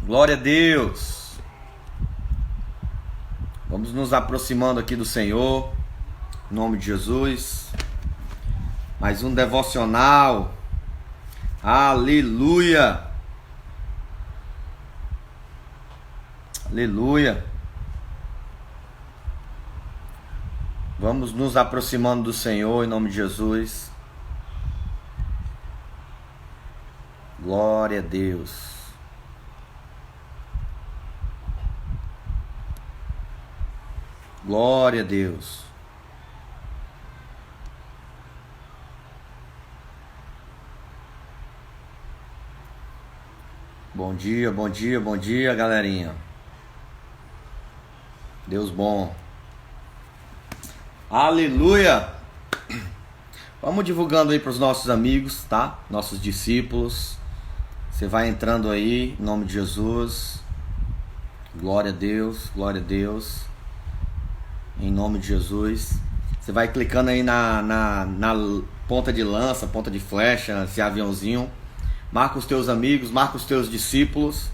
Glória a Deus. Vamos nos aproximando aqui do Senhor, em nome de Jesus. Mais um devocional. Aleluia. Aleluia. Vamos nos aproximando do Senhor, em nome de Jesus. Glória a Deus. Glória a Deus. Bom dia, bom dia, bom dia, galerinha. Deus bom. Aleluia. Vamos divulgando aí para os nossos amigos, tá? Nossos discípulos. Você vai entrando aí, em nome de Jesus. Glória a Deus, glória a Deus. Em nome de Jesus. Você vai clicando aí na ponta de lança, ponta de flecha, esse aviãozinho. Marca os teus amigos, marca os teus discípulos.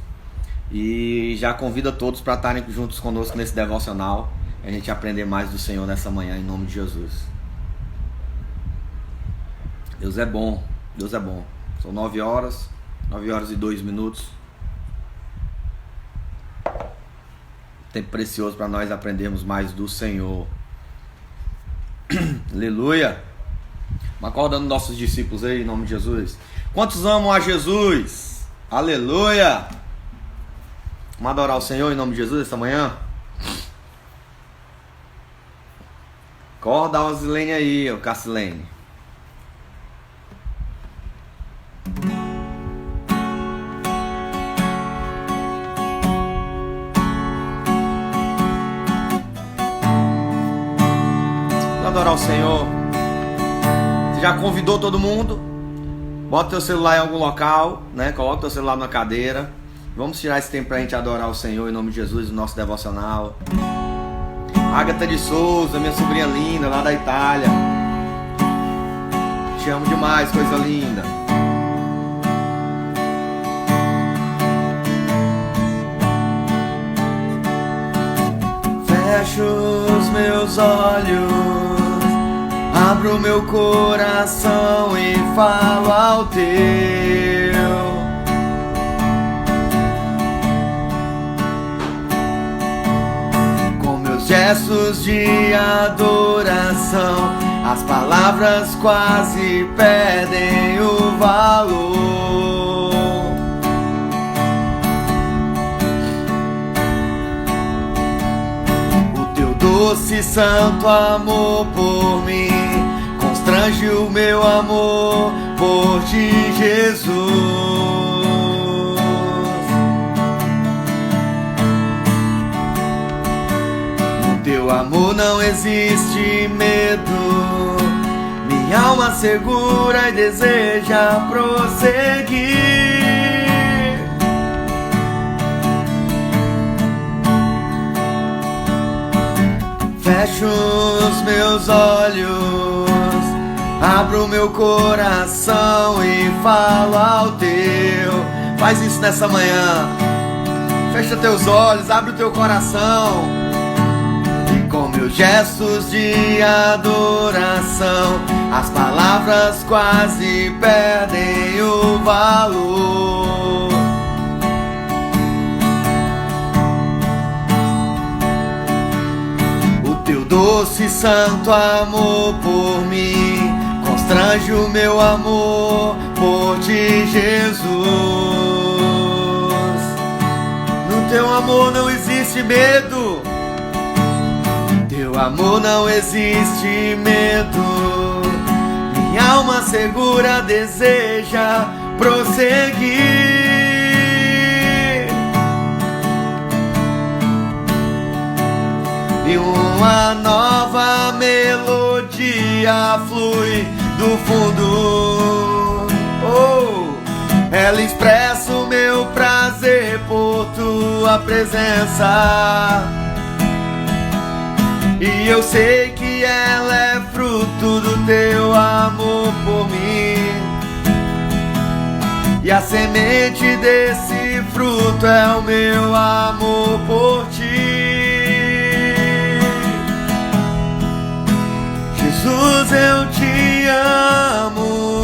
E já convida todos para estarem juntos conosco nesse devocional. A gente aprender mais do Senhor nessa manhã, em nome de Jesus. Deus é bom, Deus é bom. São 9 horas e 2 minutos. Tempo precioso para nós aprendermos mais do Senhor. Aleluia. Acordando nossos discípulos aí, em nome de Jesus. Quantos amam a Jesus? Aleluia. Vamos adorar o Senhor em nome de Jesus esta manhã? Acorda a Osilene aí, ô Cassilene. Adorar o Senhor. Você já convidou todo mundo? Bota teu celular em algum local, né? Coloca teu celular na cadeira. Vamos tirar esse tempo pra gente adorar o Senhor em nome de Jesus, no nosso devocional. Agatha de Souza, minha sobrinha linda, lá da Itália. Te amo demais, coisa linda. Fecho os meus olhos, abro meu coração e falo ao teu. Com meus gestos de adoração, as palavras quase perdem o valor. O teu doce santo amor por mim constrange o meu amor por ti, Jesus. No teu amor não existe medo, minha alma segura e deseja prosseguir. Fecho os meus olhos, abro meu coração e falo ao teu. Faz isso nessa manhã. Fecha teus olhos, abre o teu coração. E com meus gestos de adoração, as palavras quase perdem o valor. O teu doce santo amor por mim constrange o meu amor por ti, Jesus. No teu amor não existe medo, teu amor não existe medo, minha alma segura deseja prosseguir. E uma nova melodia flui do fundo, ela expressa o meu prazer por tua presença. E eu sei que ela é fruto do teu amor por mim. E a semente desse fruto é o meu amor por ti. Jesus, eu te amo.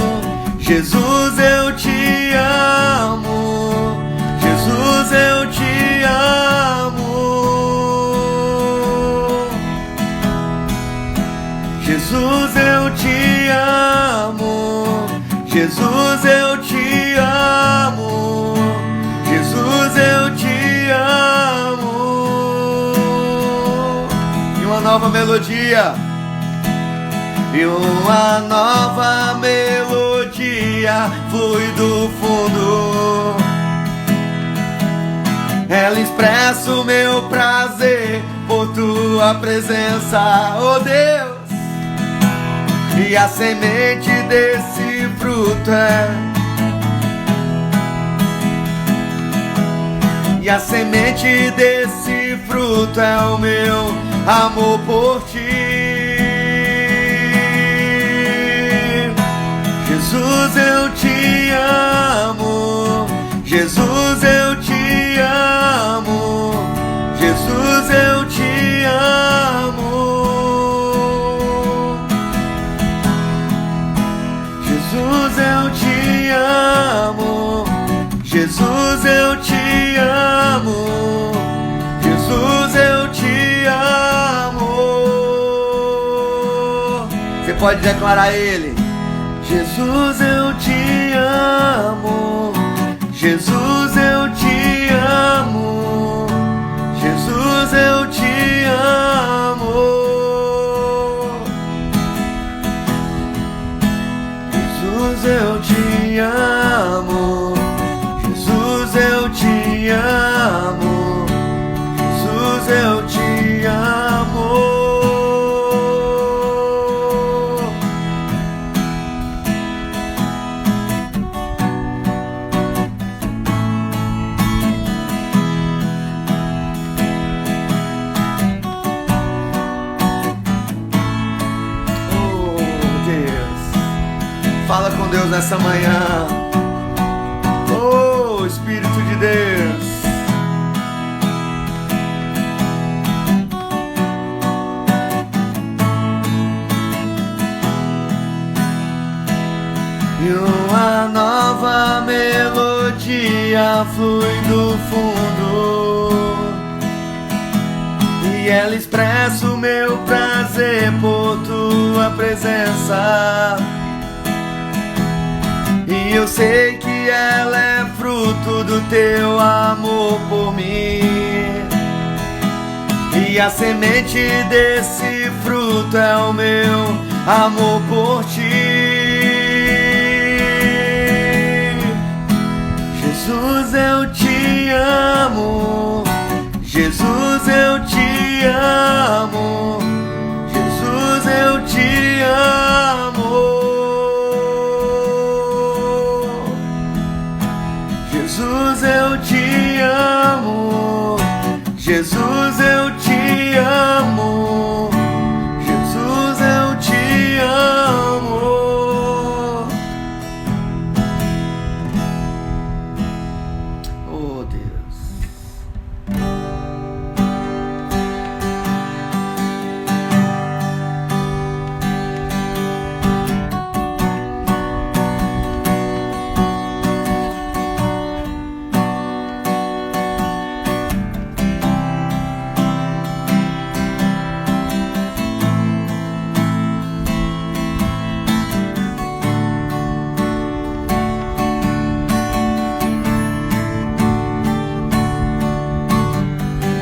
Jesus, eu te amo. Jesus, eu te amo. Jesus, eu te amo. Jesus, eu te amo. Jesus, eu te amo. E uma nova melodia. E uma nova melodia flui do fundo. Ela expressa o meu prazer por tua presença, oh Deus. E a semente desse fruto E a semente desse fruto é o meu amor por ti. Jesus, eu te amo. Jesus, eu te amo. Jesus, eu te amo. Jesus, eu te amo. Jesus, eu te amo. Jesus, eu te amo. Você pode declarar a Ele. Jesus, eu te amo. Jesus, eu te amo. Jesus, eu te amo. Jesus, eu te amo. Jesus, eu te amo. Jesus, eu te amo. Fala com Deus nessa manhã. Oh, Espírito de Deus. E uma nova melodia flui do fundo. E ela expressa o meu prazer por tua presença. E eu sei que ela é fruto do teu amor por mim. E a semente desse fruto é o meu amor por ti. Jesus, eu te amo. Jesus, eu te amo. Jesus, eu te amo. Jesus, eu te amo. Jesus, eu te amo. Jesus, eu te amo. Oh, Deus.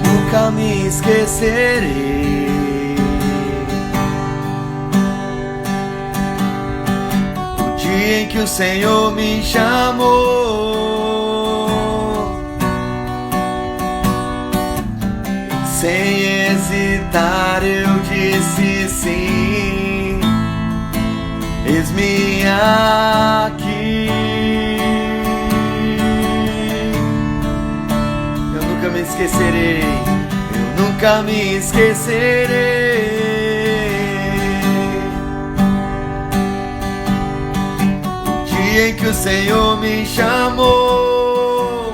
Nunca me esquecerei o dia em que o Senhor me chamou. Sem hesitar eu disse sim. Eis-me aqui. Eu nunca me esquecerei. Nunca me esquecerei o dia em que o Senhor me chamou.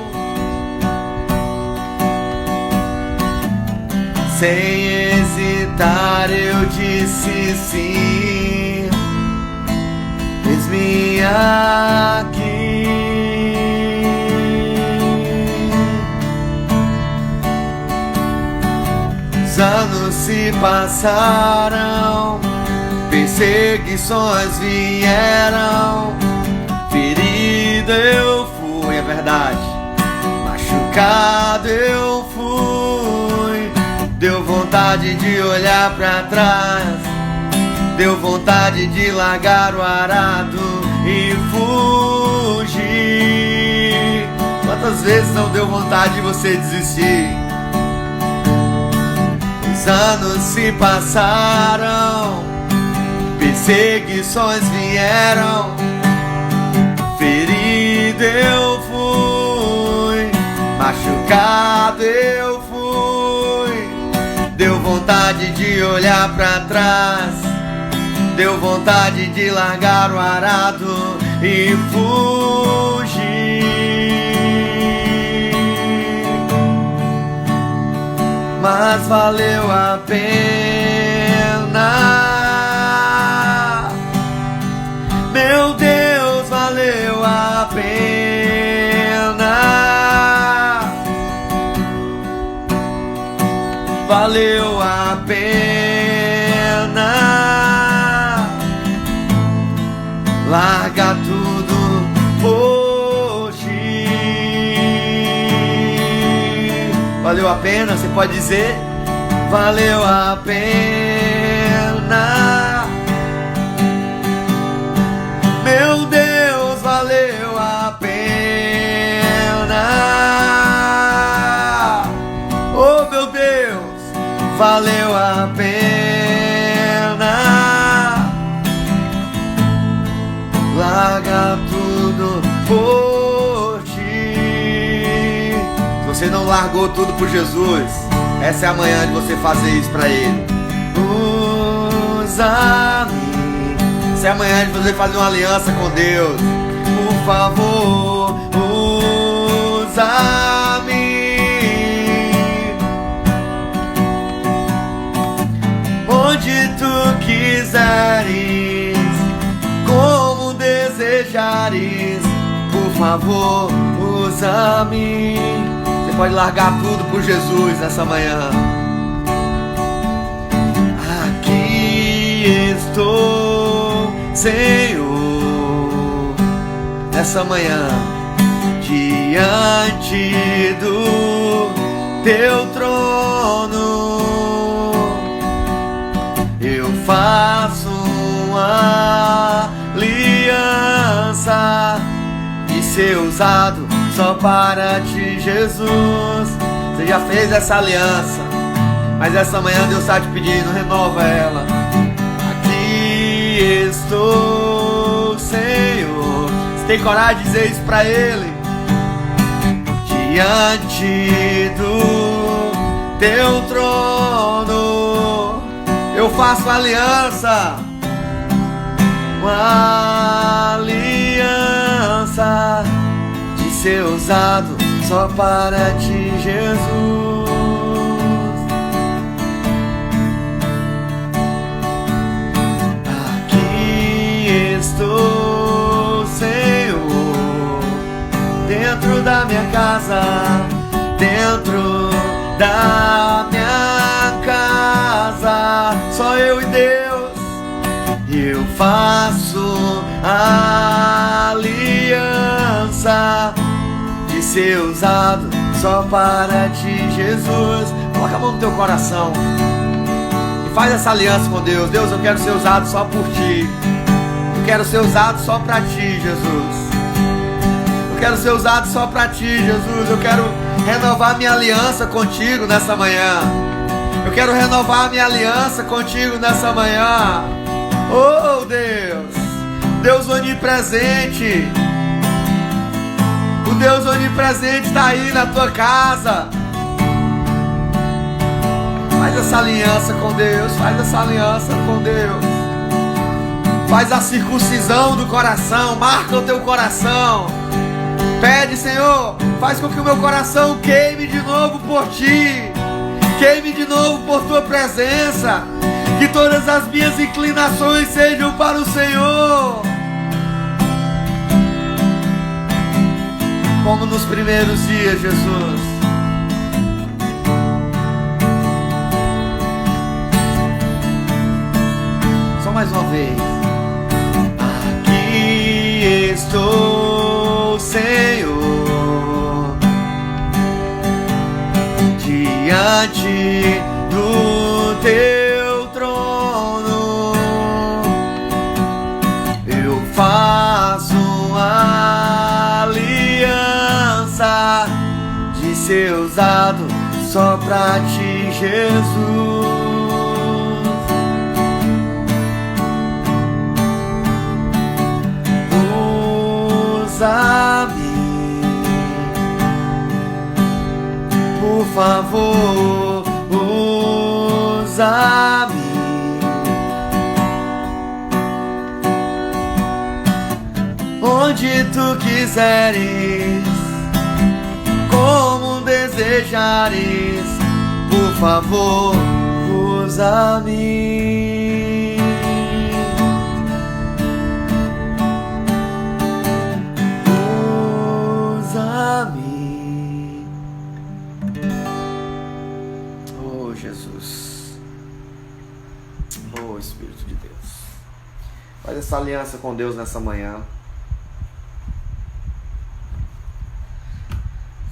Sem hesitar eu disse sim. Eis-me aqui. Os anos se passaram, perseguições vieram, ferida eu fui, é verdade, machucado eu fui. Deu vontade de olhar pra trás, deu vontade de largar o arado e fugir. Quantas vezes não deu vontade de você desistir? Os anos se passaram, perseguições vieram, ferido eu fui, machucado eu fui. Deu vontade de olhar pra trás, deu vontade de largar o arado e fugir. Mas valeu a pena, meu Deus, valeu a pena, valeu a pena. Larga tudo hoje. Valeu a pena, você pode dizer? Valeu a pena, meu Deus, valeu a pena. Oh meu Deus, valeu a pena. Larga tudo por ti. Se você não largou tudo por Jesus, essa é a manhã de você fazer isso pra Ele. Usa-me. Essa é a manhã de você fazer uma aliança com Deus. Por favor, usa-me. Onde tu quiseres, como desejares, por favor, usa-me. Você pode largar tudo por Jesus nessa manhã. Aqui estou, Senhor, nessa manhã, diante do teu trono. Eu faço uma aliança de ser usado só para ti, Jesus. Você já fez essa aliança, mas essa manhã Deus está te pedindo, renova ela. Aqui estou, Senhor. Você tem coragem de dizer isso para Ele? Diante do teu trono eu faço aliança, uma aliança de ser usado só para ti, Jesus. Aqui estou, Senhor, dentro da minha casa, dentro da minha casa, só eu e Deus. Eu faço a aliança de ser usado só para ti, Jesus. Coloca a mão no teu coração e faz essa aliança com Deus. Deus, eu quero ser usado só por ti. Eu quero ser usado só para ti, Jesus. Eu quero ser usado só para ti, Jesus. Eu quero renovar minha aliança contigo nessa manhã. Eu quero renovar minha aliança contigo nessa manhã. Oh Deus, Deus onipresente. O Deus onipresente está aí na tua casa. Faz essa aliança com Deus. Faz essa aliança com Deus. Faz a circuncisão do coração. Marca o teu coração. Pede, Senhor, faz com que o meu coração queime de novo por ti. Busquei-me de novo por tua presença. Que todas as minhas inclinações sejam para o Senhor. Como nos primeiros dias, Jesus. Só mais uma vez. Aqui estou, Senhor, diante do teu trono. Eu faço uma aliança de ser usado só pra ti, Jesus. Usa-me, por favor, usa-me. Onde tu quiseres, como desejares, por favor, usa-me. Usa-me. Oh, Jesus. Oh, Espírito de Deus. Faz essa aliança com Deus nessa manhã.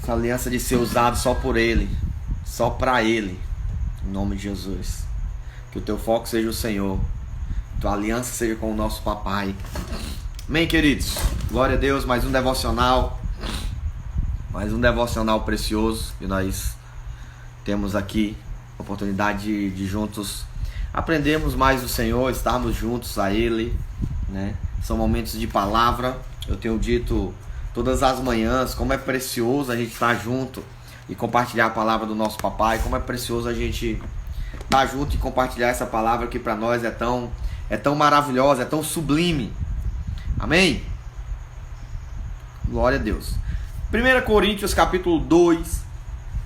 Essa aliança de ser usado só por Ele, só para Ele, em nome de Jesus. Que o teu foco seja o Senhor, tua aliança seja com o nosso papai. Amém, queridos? Glória a Deus, mais um devocional precioso que nós temos aqui, oportunidade de juntos aprendermos mais do Senhor, estarmos juntos a Ele, né? São momentos de palavra. Eu tenho dito todas as manhãs como é precioso a gente estar junto e compartilhar a palavra do nosso papai, como é precioso a gente estar junto e compartilhar essa palavra que para nós é tão maravilhosa, é tão sublime. Amém? Glória a Deus. 1 Coríntios capítulo 2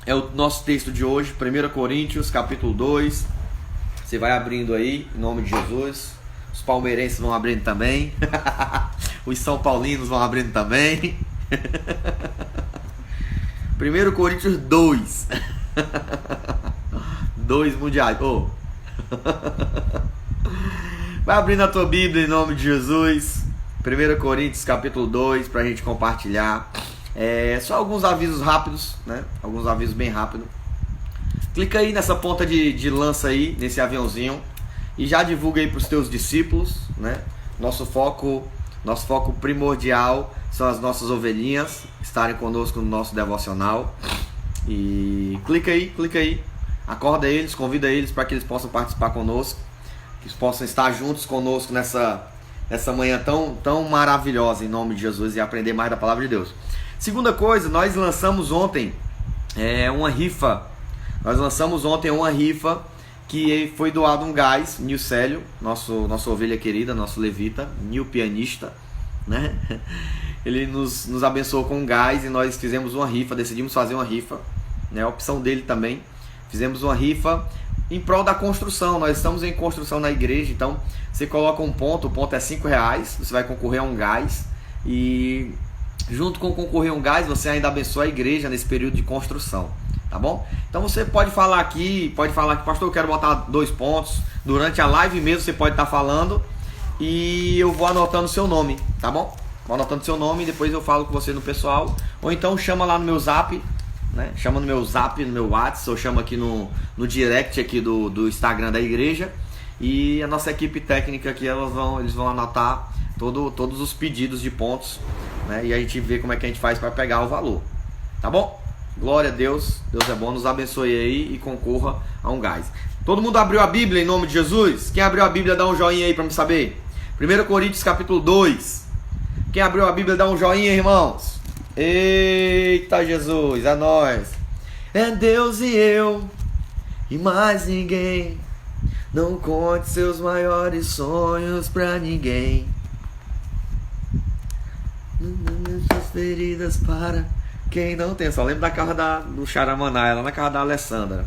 é o nosso texto de hoje. 1 Coríntios capítulo 2. Você vai abrindo aí, em nome de Jesus. Os palmeirenses vão abrindo também. Os São Paulinos vão abrindo também. 1 Coríntios 2. 2 mundiais. Oh. Vai abrindo a tua Bíblia em nome de Jesus. 1 Coríntios capítulo 2 para a gente compartilhar. Só alguns avisos rápidos, né? Alguns avisos bem rápidos. Clica aí nessa ponta de lança aí, nesse aviãozinho, e já divulga aí para os teus discípulos, né? Nosso foco primordial são as nossas ovelhinhas estarem conosco no nosso devocional. E clica aí, acorda eles, convida eles para que eles possam participar conosco, que eles possam estar juntos conosco nessa manhã tão maravilhosa, em nome de Jesus, e aprender mais da palavra de Deus. Segunda coisa, nós lançamos ontem uma rifa. Nós lançamos ontem uma rifa que foi doado um gás, Nilcélio, nossa ovelha querida, nosso levita, Nil pianista, né? Ele nos abençoou com um gás e nós fizemos uma rifa, decidimos fazer uma rifa, né? A opção dele também. Fizemos uma rifa em prol da construção. Nós estamos em construção na igreja, então você coloca um ponto, o ponto é R$5, você vai concorrer a um gás e junto com concorrer a um gás, você ainda abençoa a igreja nesse período de construção, tá bom? Então você pode falar aqui, pastor, eu quero botar 2 pontos, durante a live mesmo você pode estar falando e eu vou anotando seu nome, tá bom? Vou anotando seu nome e depois eu falo com você no pessoal, ou então chama lá no meu zap, né? Chama no meu zap, no meu WhatsApp, ou chama aqui no direct aqui do Instagram da igreja, e a nossa equipe técnica aqui, eles vão anotar todos os pedidos de pontos, né? E a gente vê como é que a gente faz para pegar o valor, tá bom? Glória a Deus, Deus é bom, nos abençoe aí e concorra a um gás. Todo mundo abriu a Bíblia em nome de Jesus? Quem abriu a Bíblia dá um joinha aí para me saber. 1 Coríntios capítulo 2. Quem abriu a Bíblia dá um joinha, irmãos. Eita Jesus, é nós. É Deus e eu e mais ninguém. Não conte seus maiores sonhos pra ninguém. Suas feridas para quem não tem. Só lembro da casa do Xaramaná, lá na casa da Alessandra.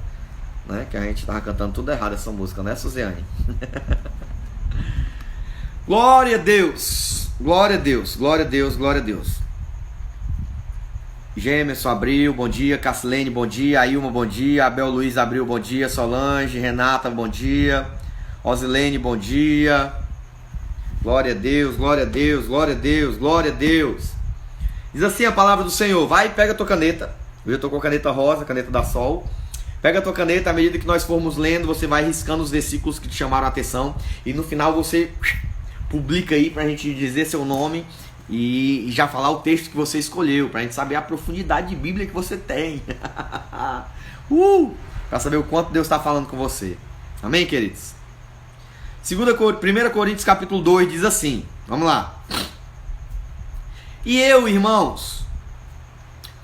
né? Que a gente tava cantando tudo errado essa música, né, Suziane? Glória a Deus, glória a Deus, glória a Deus, glória a Deus. Gemerson Abril, bom dia. Cassilene, bom dia. Ailma, bom dia. Abel Luiz Abril, bom dia. Solange, Renata, bom dia. Rosilene, bom dia. Glória a Deus, glória a Deus, glória a Deus, glória a Deus. Diz assim a palavra do Senhor. Vai, pega a tua caneta. Eu estou com a caneta rosa, caneta da Sol. Pega a tua caneta, à medida que nós formos lendo, você vai riscando os versículos que te chamaram a atenção. E no final você publica aí pra gente dizer seu nome e já falar o texto que você escolheu, pra gente saber a profundidade de Bíblia que você tem. Pra saber o quanto Deus está falando com você. Amém, queridos? 1 Coríntios capítulo 2 diz assim, vamos lá. E eu, irmãos,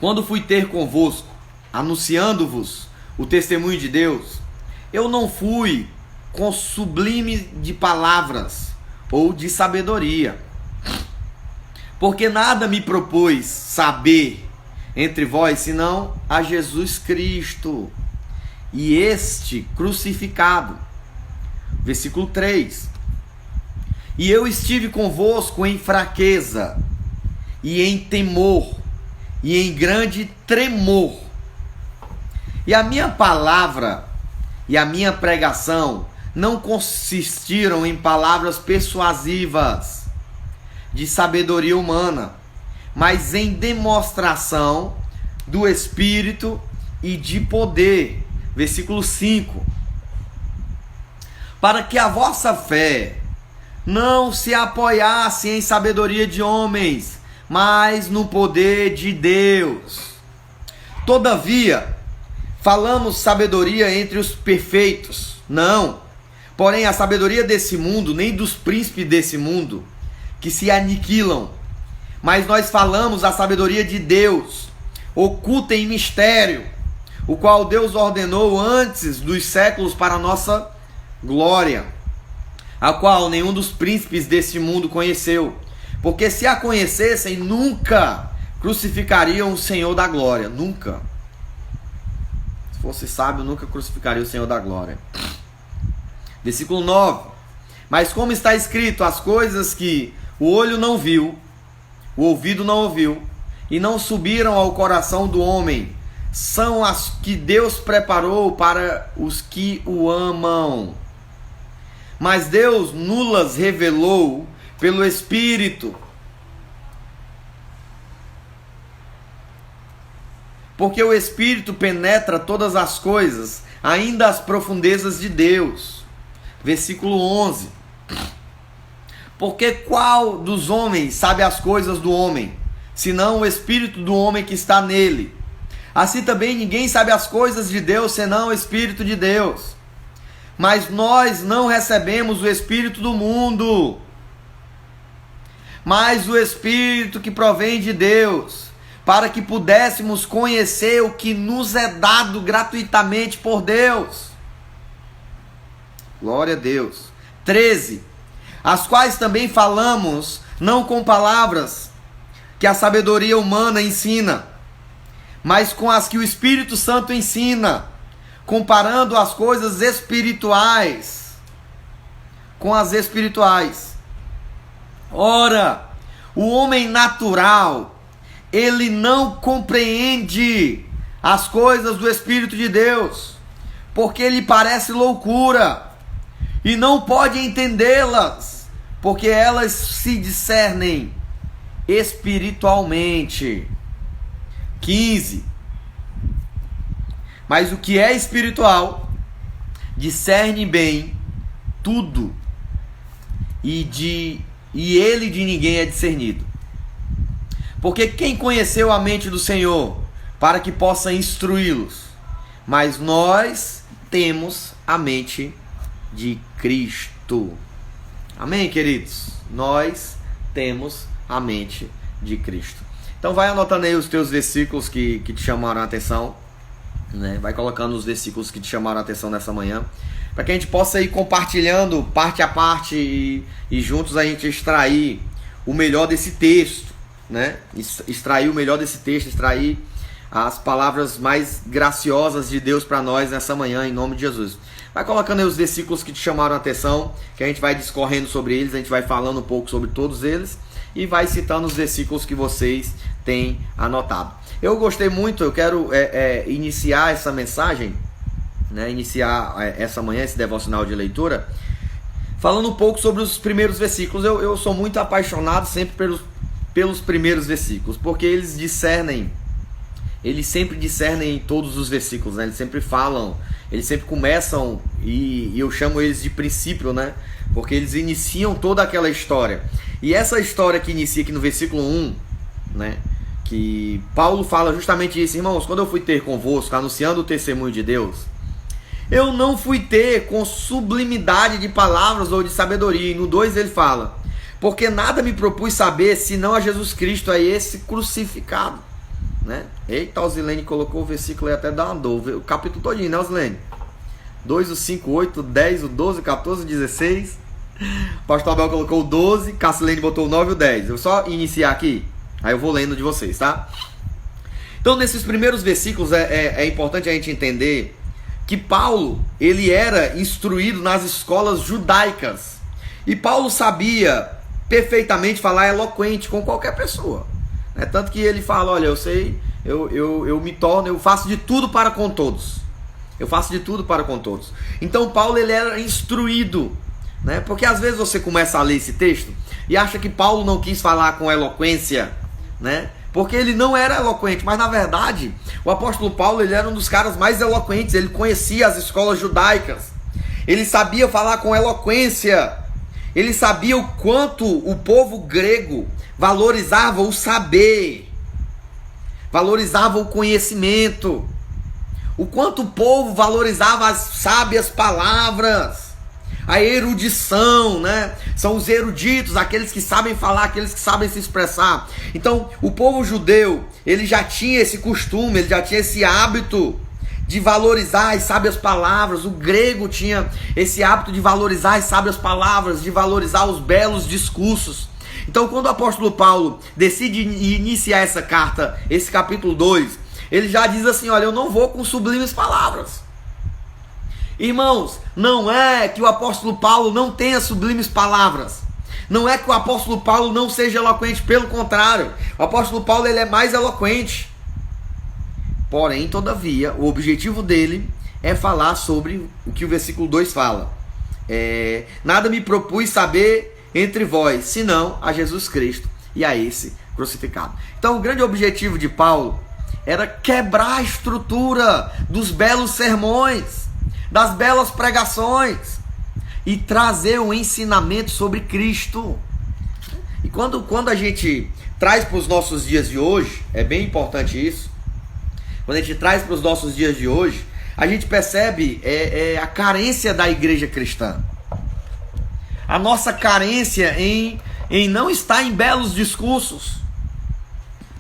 quando fui ter convosco, anunciando-vos o testemunho de Deus, eu não fui com sublime de palavras ou de sabedoria, porque nada me propôs saber entre vós, senão a Jesus Cristo, e este crucificado. Versículo 3. E eu estive convosco em fraqueza, e em temor, e em grande tremor. E a minha palavra e a minha pregação não consistiram em palavras persuasivas de sabedoria humana, mas em demonstração do Espírito e de poder. Versículo 5. Para que a vossa fé não se apoiasse em sabedoria de homens, mas no poder de Deus. Todavia, falamos sabedoria entre os perfeitos? Não. Porém, a sabedoria desse mundo, nem dos príncipes desse mundo, que se aniquilam. Mas nós falamos a sabedoria de Deus, oculta em mistério, o qual Deus ordenou antes dos séculos para a nossa glória, a qual nenhum dos príncipes desse mundo conheceu. Porque se a conhecessem, nunca crucificariam o Senhor da glória. Nunca. Se fosse sábio, nunca crucificaria o Senhor da glória. Versículo 9. Mas como está escrito, as coisas que o olho não viu, o ouvido não ouviu, e não subiram ao coração do homem, são as que Deus preparou para os que o amam. Mas Deus nulas revelou pelo Espírito. Porque o Espírito penetra todas as coisas, ainda as profundezas de Deus. Versículo 11. Porque qual dos homens sabe as coisas do homem, senão o Espírito do homem que está nele? Assim também ninguém sabe as coisas de Deus, senão o Espírito de Deus. Mas nós não recebemos o Espírito do mundo, mas o Espírito que provém de Deus, para que pudéssemos conhecer o que nos é dado gratuitamente por Deus. Glória a Deus. 13. As quais também falamos, não com palavras que a sabedoria humana ensina, mas com as que o Espírito Santo ensina, comparando as coisas espirituais com as espirituais. Ora, o homem natural, ele não compreende as coisas do Espírito de Deus, porque ele parece loucura, e não pode entendê-las, porque elas se discernem espiritualmente. 15. Mas o que é espiritual discerne bem tudo, e ele de ninguém é discernido. Porque quem conheceu a mente do Senhor para que possa instruí-los? Mas nós temos a mente de Cristo. Amém, queridos? Nós temos a mente de Cristo. Então vai anotando aí os teus versículos que te chamaram a atenção, né? Vai colocando os versículos que te chamaram a atenção nessa manhã, para que a gente possa ir compartilhando parte a parte e juntos a gente extrair o melhor desse texto, né? Extrair o melhor desse texto, extrair as palavras mais graciosas de Deus para nós nessa manhã, em nome de Jesus. Vai colocando aí os versículos que te chamaram a atenção, que a gente vai discorrendo sobre eles, a gente vai falando um pouco sobre todos eles e vai citando os versículos que vocês têm anotado. Eu gostei muito, eu quero iniciar essa mensagem, né, iniciar essa manhã, esse devocional de leitura, falando um pouco sobre os primeiros versículos. Eu sou muito apaixonado sempre pelos primeiros versículos, porque eles sempre discernem todos os versículos, né? Eles sempre falam, eles sempre começam, e eu chamo eles de princípio, né? Porque eles iniciam toda aquela história. E essa história que inicia aqui no versículo 1, né? Que Paulo fala justamente isso: irmãos, quando eu fui ter convosco, anunciando o testemunho de Deus, eu não fui ter com sublimidade de palavras ou de sabedoria. E no 2 ele fala: porque nada me propus saber, senão a Jesus Cristo, a esse crucificado. Né? Eita, o Zilene colocou o versículo aí, até dá uma dor. O capítulo todinho, né, Zilene? 2, o 5, 8, o 10, o 12, o 14, o 16. O pastor Abel colocou o 12, Cassilene botou o 9 e o 10. Eu só iniciar aqui, aí eu vou lendo de vocês, tá? Então, nesses primeiros versículos é importante a gente entender que Paulo, ele era instruído nas escolas judaicas. E Paulo sabia perfeitamente falar eloquente com qualquer pessoa. É tanto que ele fala: olha, eu sei, eu faço de tudo para com todos. Eu faço de tudo para com todos. Então Paulo, ele era instruído, né? Porque às vezes você começa a ler esse texto e acha que Paulo não quis falar com eloquência, né? Porque ele não era eloquente, mas na verdade o apóstolo Paulo, ele era um dos caras mais eloquentes. Ele conhecia as escolas judaicas, ele sabia falar com eloquência, ele sabia o quanto o povo grego valorizava o saber, valorizava o conhecimento, o quanto o povo valorizava as sábias palavras, a erudição, né? São os eruditos, aqueles que sabem falar, aqueles que sabem se expressar. Então, o povo judeu, ele já tinha esse costume, ele já tinha esse hábito de valorizar as sábias palavras. O grego tinha esse hábito de valorizar as sábias palavras, de valorizar os belos discursos. Então, quando o apóstolo Paulo decide iniciar essa carta, esse capítulo 2, ele já diz assim: olha, eu não vou com sublimes palavras. Irmãos, não é que o apóstolo Paulo não tenha sublimes palavras. Não é que o apóstolo Paulo não seja eloquente, pelo contrário. O apóstolo Paulo, ele é mais eloquente. Porém, todavia, o objetivo dele é falar sobre o que o versículo 2 fala. Nada me propus saber entre vós, senão a Jesus Cristo e a esse crucificado. Então, o grande objetivo de Paulo era quebrar a estrutura dos belos sermões, das belas pregações, e trazer um ensinamento sobre Cristo. E quando a gente traz para os nossos dias de hoje, é bem importante isso. Quando a gente traz para os nossos dias de hoje, a gente percebe a carência da igreja cristã. A nossa carência em não estar em belos discursos,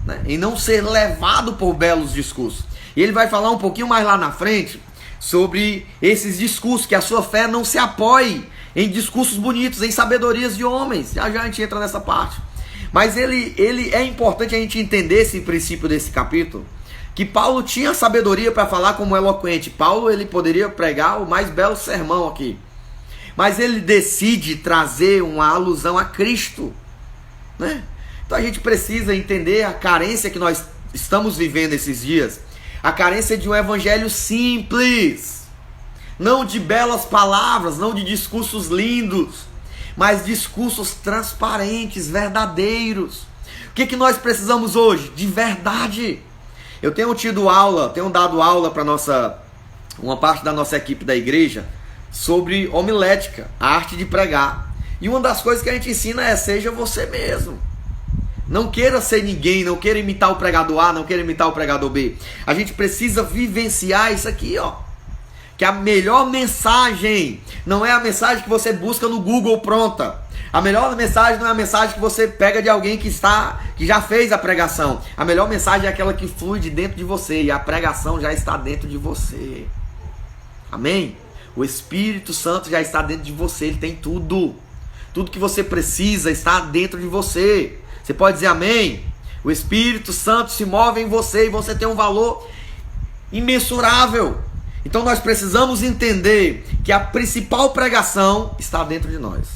né? Em não ser levado por belos discursos. E ele vai falar um pouquinho mais lá na frente sobre esses discursos, que a sua fé não se apoie em discursos bonitos, em sabedorias de homens. Já a gente entra nessa parte. Mas ele é importante a gente entender esse princípio desse capítulo, que Paulo tinha sabedoria para falar como eloquente. Paulo, ele poderia pregar o mais belo sermão aqui, mas ele decide trazer uma alusão a Cristo, né? Então a gente precisa entender a carência que nós estamos vivendo esses dias, a carência de um evangelho simples, não de belas palavras, não de discursos lindos, mas discursos transparentes, verdadeiros. O que nós precisamos hoje? De verdade. Eu tenho dado aula para uma parte da nossa equipe da igreja sobre homilética, a arte de pregar. E uma das coisas que a gente ensina é: seja você mesmo. Não queira ser ninguém, não queira imitar o pregador A, não queira imitar o pregador B. A gente precisa vivenciar isso aqui, ó. Que a melhor mensagem não é a mensagem que você busca no Google pronta. A melhor mensagem não é a mensagem que você pega de alguém que já fez a pregação. A melhor mensagem é aquela que flui de dentro de você, e a pregação já está dentro de você. Amém? O Espírito Santo já está dentro de você, ele tem tudo. Tudo que você precisa está dentro de você. Você pode dizer amém? O Espírito Santo se move em você e você tem um valor imensurável. Então nós precisamos entender que a principal pregação está dentro de nós.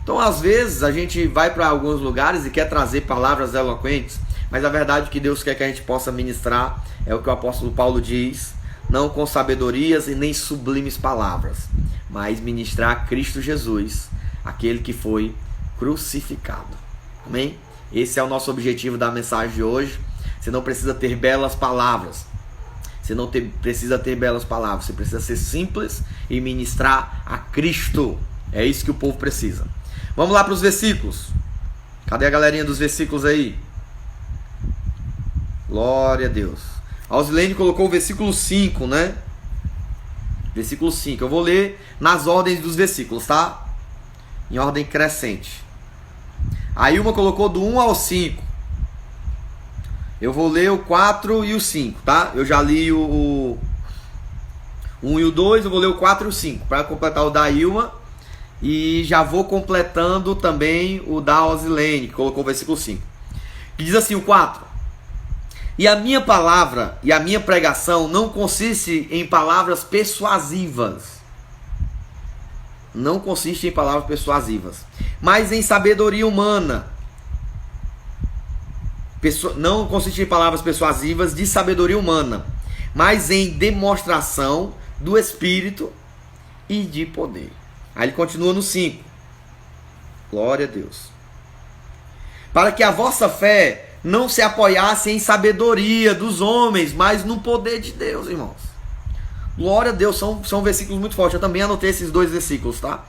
Então às vezes a gente vai para alguns lugares e quer trazer palavras eloquentes, mas a verdade que Deus quer que a gente possa ministrar é o que o apóstolo Paulo diz: não com sabedorias e nem sublimes palavras, mas ministrar Cristo Jesus, aquele que foi crucificado. Amém? Esse é o nosso objetivo da mensagem de hoje. Você não precisa ter belas palavras. Precisa ter belas palavras. Você precisa ser simples e ministrar a Cristo. É isso que o povo precisa. Vamos lá para os versículos. Cadê a galerinha dos versículos aí? Glória a Deus. A Osilene colocou o versículo 5, né? Versículo 5. Eu vou ler nas ordens dos versículos, tá? Em ordem crescente. A Ilma colocou do 1 ao 5. Eu vou ler o 4 e o 5, tá? Eu já li o 1 e o 2, eu vou ler o 4 e o 5 para completar o da Ilma. E já vou completando também o da Osilene, que colocou o versículo 5. Que diz assim, o 4. E a minha palavra e a minha pregação não consiste em palavras persuasivas. Não consiste em palavras persuasivas, mas em sabedoria humana. Não consiste em palavras persuasivas de sabedoria humana, mas em demonstração do Espírito e de poder. Aí ele continua no 5. Glória a Deus. Para que a vossa fé não se apoiasse em sabedoria dos homens, mas no poder de Deus, irmãos. Glória a Deus, são versículos muito fortes. Eu também anotei esses 2 versículos, tá?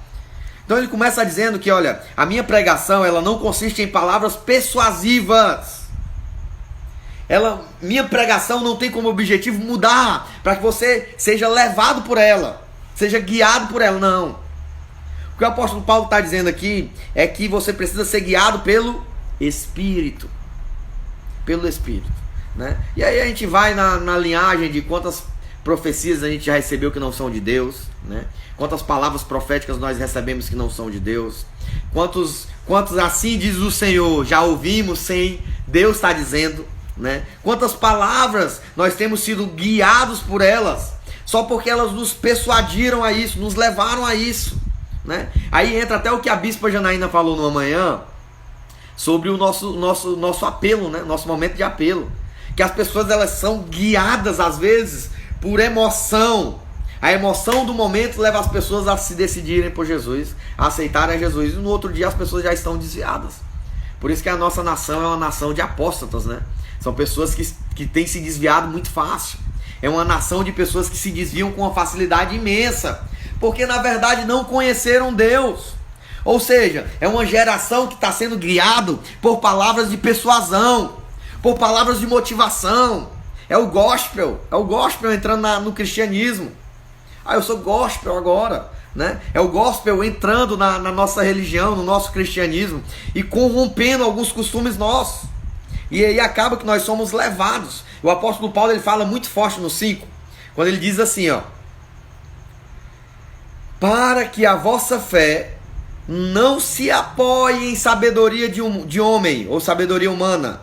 Então ele começa dizendo que, olha, a minha pregação, ela não consiste em palavras persuasivas. Minha pregação não tem como objetivo mudar, para que você seja levado por ela, seja guiado por ela, não. O que o apóstolo Paulo está dizendo aqui é que você precisa ser guiado pelo Espírito. Pelo Espírito, né? E aí a gente vai na linhagem de quantas profecias a gente já recebeu que não são de Deus, né? Quantas palavras proféticas nós recebemos que não são de Deus. Quantos assim diz o Senhor já ouvimos sem Deus estar dizendo, né? Quantas palavras nós temos sido guiados por elas, só porque elas nos persuadiram a isso, nos levaram a isso, né? Aí entra até o que a bispa Janaína falou numa manhã, sobre o nosso apelo, né? Nosso momento de apelo. Que as pessoas, elas são guiadas às vezes por emoção. A emoção do momento leva as pessoas a se decidirem por Jesus, a aceitarem Jesus, e no outro dia as pessoas já estão desviadas. Por isso que a nossa nação é uma nação de apóstatas, né? São pessoas que têm se desviado muito fácil. É uma nação de pessoas que se desviam com uma facilidade imensa, porque na verdade não conheceram Deus. Ou seja, é uma geração que está sendo guiado por palavras de persuasão, por palavras de motivação. É o gospel entrando no cristianismo. Eu sou gospel agora, né? É o gospel entrando na nossa religião, no nosso cristianismo, e corrompendo alguns costumes nossos. E aí acaba que nós somos levados. O apóstolo Paulo, ele fala muito forte no 5, quando ele diz assim, ó: para que a vossa fé não se apoie em sabedoria de homem ou sabedoria humana,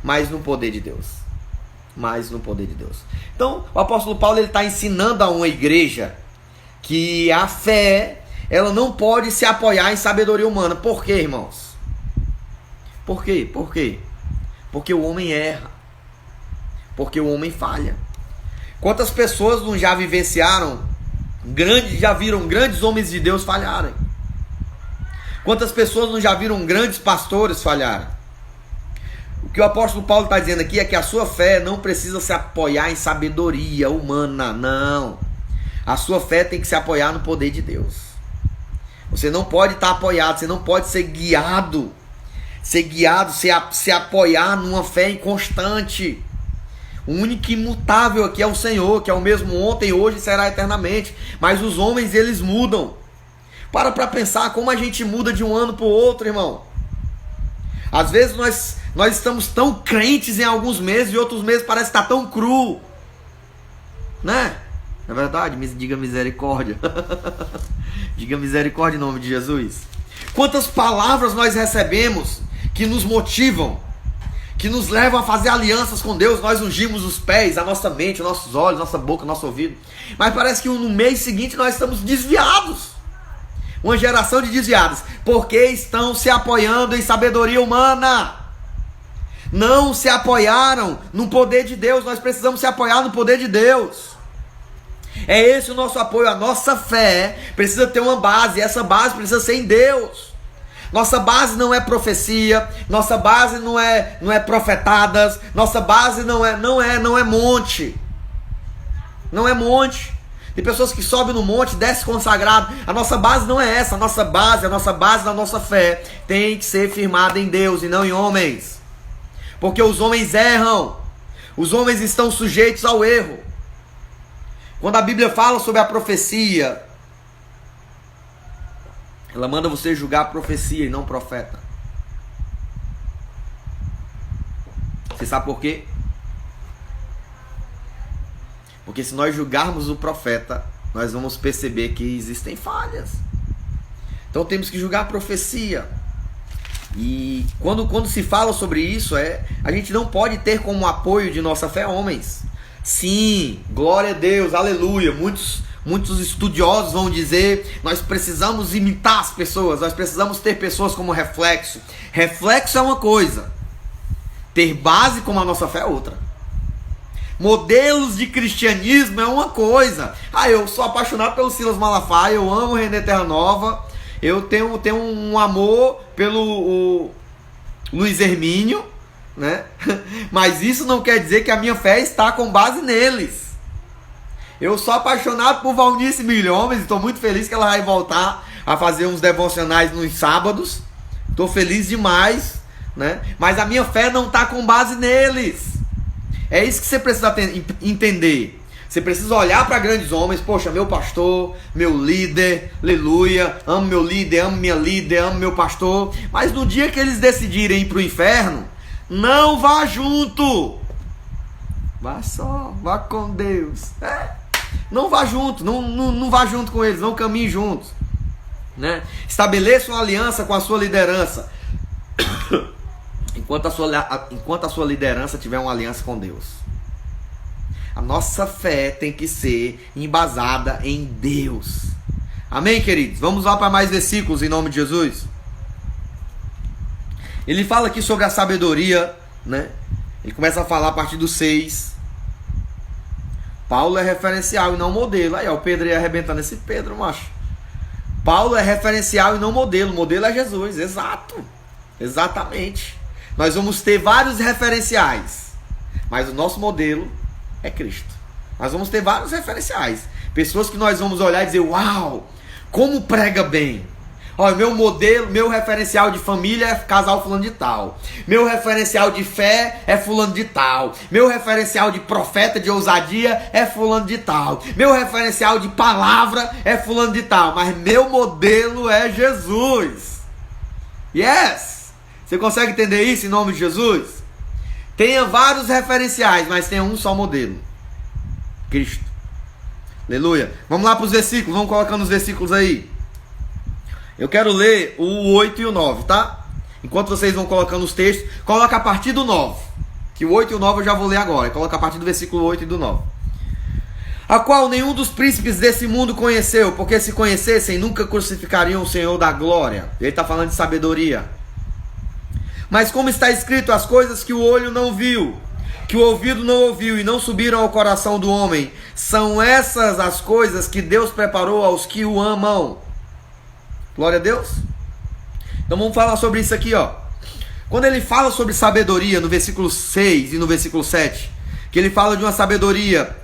mas no poder de Deus. Mas no poder de Deus. Então, o apóstolo Paulo, ele está ensinando a uma igreja que a fé, ela não pode se apoiar em sabedoria humana. Por quê, irmãos? Por quê? Por quê? Porque o homem erra. Porque o homem falha. Quantas pessoas não já vivenciaram, já viram grandes homens de Deus falharem? Quantas pessoas não já viram grandes pastores falharem? O que o apóstolo Paulo está dizendo aqui é que a sua fé não precisa se apoiar em sabedoria humana, não. A sua fé tem que se apoiar no poder de Deus. Você não pode estar apoiado, você não pode ser guiado, se apoiar numa fé inconstante. O único imutável aqui é o Senhor, que é o mesmo ontem, hoje e será eternamente. Mas os homens, eles mudam. Para pensar como a gente muda de um ano para o outro, irmão. Às vezes nós estamos tão crentes em alguns meses e outros meses parece que está tão cru, né? Na verdade, diga misericórdia. Diga misericórdia em nome de Jesus. Quantas palavras nós recebemos que nos motivam, que nos levam a fazer alianças com Deus. Nós ungimos os pés, a nossa mente, os nossos olhos, nossa boca, nosso ouvido. Mas parece que no mês seguinte nós estamos desviados. Uma geração de desviados, porque estão se apoiando em sabedoria humana. Não se apoiaram no poder de Deus. Nós precisamos se apoiar no poder de Deus. É esse o nosso apoio. A nossa fé precisa ter uma base. E essa base precisa ser em Deus. Nossa base não é profecia. Nossa base não é profetadas. Nossa base não é monte. Não é monte. Tem pessoas que sobem no monte, desce consagrado. A nossa base não é essa. A nossa base da nossa fé tem que ser firmada em Deus e não em homens. Porque os homens erram. Os homens estão sujeitos ao erro. Quando a Bíblia fala sobre a profecia, ela manda você julgar a profecia e não o profeta. Você sabe por quê? Porque se nós julgarmos o profeta, nós vamos perceber que existem falhas. Então temos que julgar a profecia. E quando se fala sobre isso, a gente não pode ter como apoio de nossa fé homens. Sim, glória a Deus, aleluia. Muitos estudiosos vão dizer, nós precisamos imitar as pessoas, nós precisamos ter pessoas como reflexo. Reflexo é uma coisa, ter base como a nossa fé é outra. Modelos de cristianismo é uma coisa. Eu sou apaixonado pelo Silas Malafaia, eu amo o René Terra Nova, eu tenho um amor pelo Luiz Hermínio, né? Mas isso não quer dizer que a minha fé está com base neles. Eu sou apaixonado por Valnice Milhomes e estou muito feliz que ela vai voltar a fazer uns devocionais nos sábados. Estou feliz demais, né? Mas a minha fé não está com base neles. É isso que você precisa entender. Você precisa olhar para grandes homens. Poxa, meu pastor, meu líder, aleluia. Amo meu líder, amo minha líder, amo meu pastor. Mas no dia que eles decidirem ir para o inferno, não vá junto. Vá só, vá com Deus. Não vá junto, não vá junto com eles, não caminhe juntos, né? Estabeleça uma aliança com a sua liderança. Enquanto a sua liderança tiver uma aliança com Deus. A nossa fé tem que ser embasada em Deus. Amém, queridos? Vamos lá para mais versículos em nome de Jesus. Ele fala aqui sobre a sabedoria, né? Ele começa a falar a partir do 6. Paulo é referencial e não modelo. Aí, ó, o Pedro ia arrebentando esse Pedro, macho. Paulo é referencial e não modelo. O modelo é Jesus, exato. Exatamente. Nós vamos ter vários referenciais, mas o nosso modelo é Cristo. Nós vamos ter vários referenciais. Pessoas que nós vamos olhar e dizer, uau, como prega bem. Olha, meu modelo, meu referencial de família é casal fulano de tal. Meu referencial de fé é fulano de tal. Meu referencial de profeta, de ousadia é fulano de tal. Meu referencial de palavra é fulano de tal. Mas meu modelo é Jesus. Yes! Você consegue entender isso em nome de Jesus? Tenha vários referenciais, mas tenha um só modelo. Cristo. Aleluia. Vamos lá para os versículos. Vamos colocando os versículos aí. Eu quero ler o 8 e o 9, tá? Enquanto vocês vão colocando os textos, coloca a partir do 9. Que o 8 e o 9 eu já vou ler agora. Coloca a partir do versículo 8 e do 9. A qual nenhum dos príncipes desse mundo conheceu, porque se conhecessem, nunca crucificariam o Senhor da glória. Ele está falando de sabedoria. Mas como está escrito, as coisas que o olho não viu, que o ouvido não ouviu e não subiram ao coração do homem, são essas as coisas que Deus preparou aos que o amam. Glória a Deus. Então vamos falar sobre isso aqui, ó. Quando ele fala sobre sabedoria no versículo 6 e no versículo 7, que ele fala de uma sabedoria